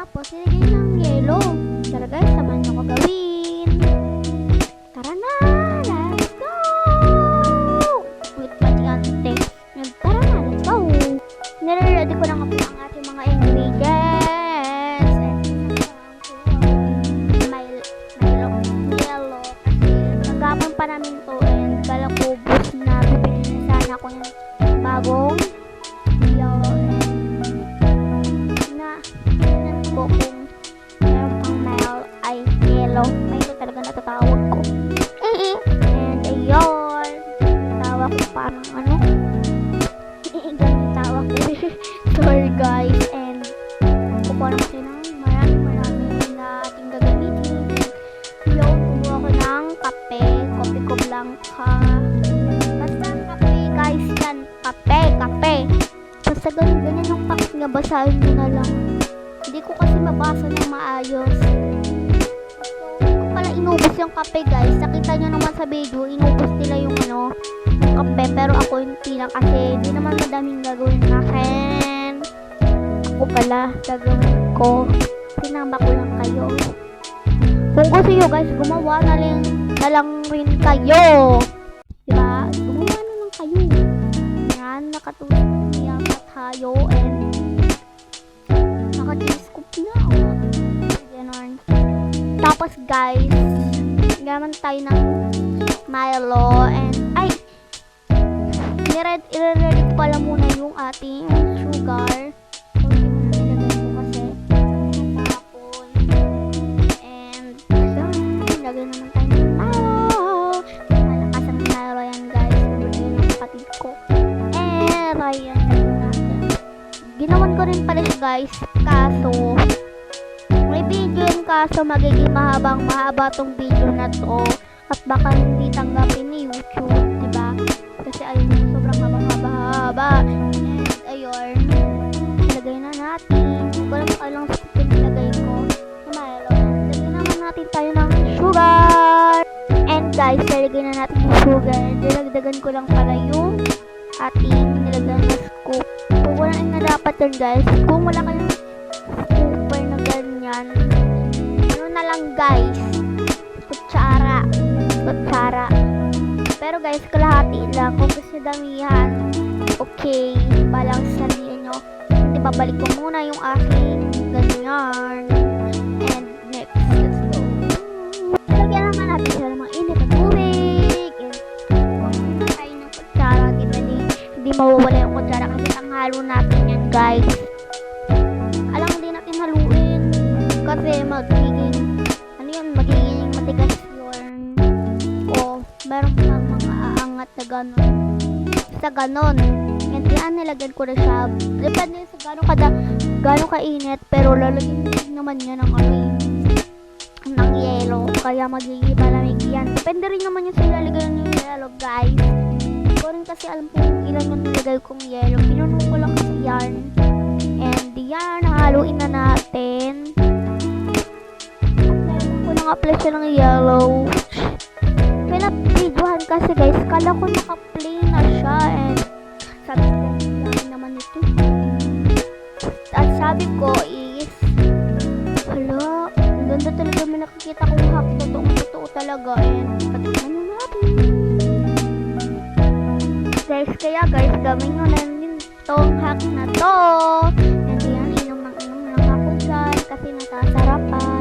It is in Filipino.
Tapos, ilagay ng yelo. Tara guys, samahan nyo ko gawin. Tara na! Let's go! Wait, pati ante. Tara na, let's go! Nire-ready ko na nga po ang ating mga ingredients. And may yelo. Kasi nagapon pa namin to. And kala ko bus na bibili na sana ako ng bagong yelo. Ko kung meron pang mail ay yellow. May ito talaga natatawag ko. And ayun, tawa ko parang ano. Ganyan tawa ko. Sorry guys. And kukuha naman kayo ng maraming na ating gagamitin. Yun, kumuha ko ng kape. Kopi ko blanca. Basta kape guys yan. Kape. Basta ganyan yung pack nga. Basahin nyo na lang. Hindi ko kasi mabasa ng maayos. So, hindi ko pala inubos yung kape guys. Nakita nyo naman sa video, inubos nila yung yung kape. Pero ako hindi lang kasi hindi naman madaming gagawin akin. Ako pala gagawin ko. Sinama ko lang kayo. Kung gusto nyo guys, gumawa na lang rin kayo. Diba? Gumawa na lang kayo. Yan, nakatulog niya tayo and naka-telescope na ganon. Tapos guys, gaman tayo ng Milo and ay i-ready ko pala muna yung ating sugar. So nilagay ko kasi tapon and nilagay naman tayo ng Milo. Malakas ang Milo yan guys. Nilagay ng kapatid ko and ayan natin. Ginawan ko rin pala siya guys. Kaso may video yun, kaso magiging mahaba tong video na to at baka hindi tanggapin ni YouTube, diba? Kasi ayun, sobrang haba. And ayun, ilagay na natin. Hindi ko lang kailang sipin ilagay ko sa Milo. Ilagay naman natin tayo ng sugar. And guys, ilagay na natin yung sugar. Dilagdagan ko lang pala yung ating nilagyan na scoop. Kung wala na dapat yun guys, kung wala kayong scooper na ganyan, ano na lang guys, kutsara. Pero guys, kalahati lang. Kung gusto damihan, okay, balang sandiyan nyo. Hindi, babalik ko muna yung aking ganyan. And next, let's go. Lagyan naman natin siya ng mga init na tubig. And kung tayo ng kutsara, hindi mawawala yung kutsara kasi ang halo natin yan guys. Haluin kasi magiging matigas yun o meron pa mga aangat na ganon sa ganon and yan nilagyan ko na siya depende sa gano'ng kainit pero lalagyan naman niya ng ng yelo kaya magiging malamig yan depende rin naman yung sa ilalagay ng yelo guys ko rin kasi alam ko ilan yung nilagay kong yelo pinuno ko lang kasi yan. And yan, haluin na natin. At ko na nga pala siya ng yellow. Pinapidyohan kasi guys, kala ko naka-play na siya. And sabi ko, dami naman ito. At sabi ko is, hala, ang ganda talaga may nakikita kong hack. Totoo talaga. And patikman nyo natin. Guys, kaya guys, gawin nyo na itong hack na to. And yan, inom ng ako dyan kasi nasasarapan.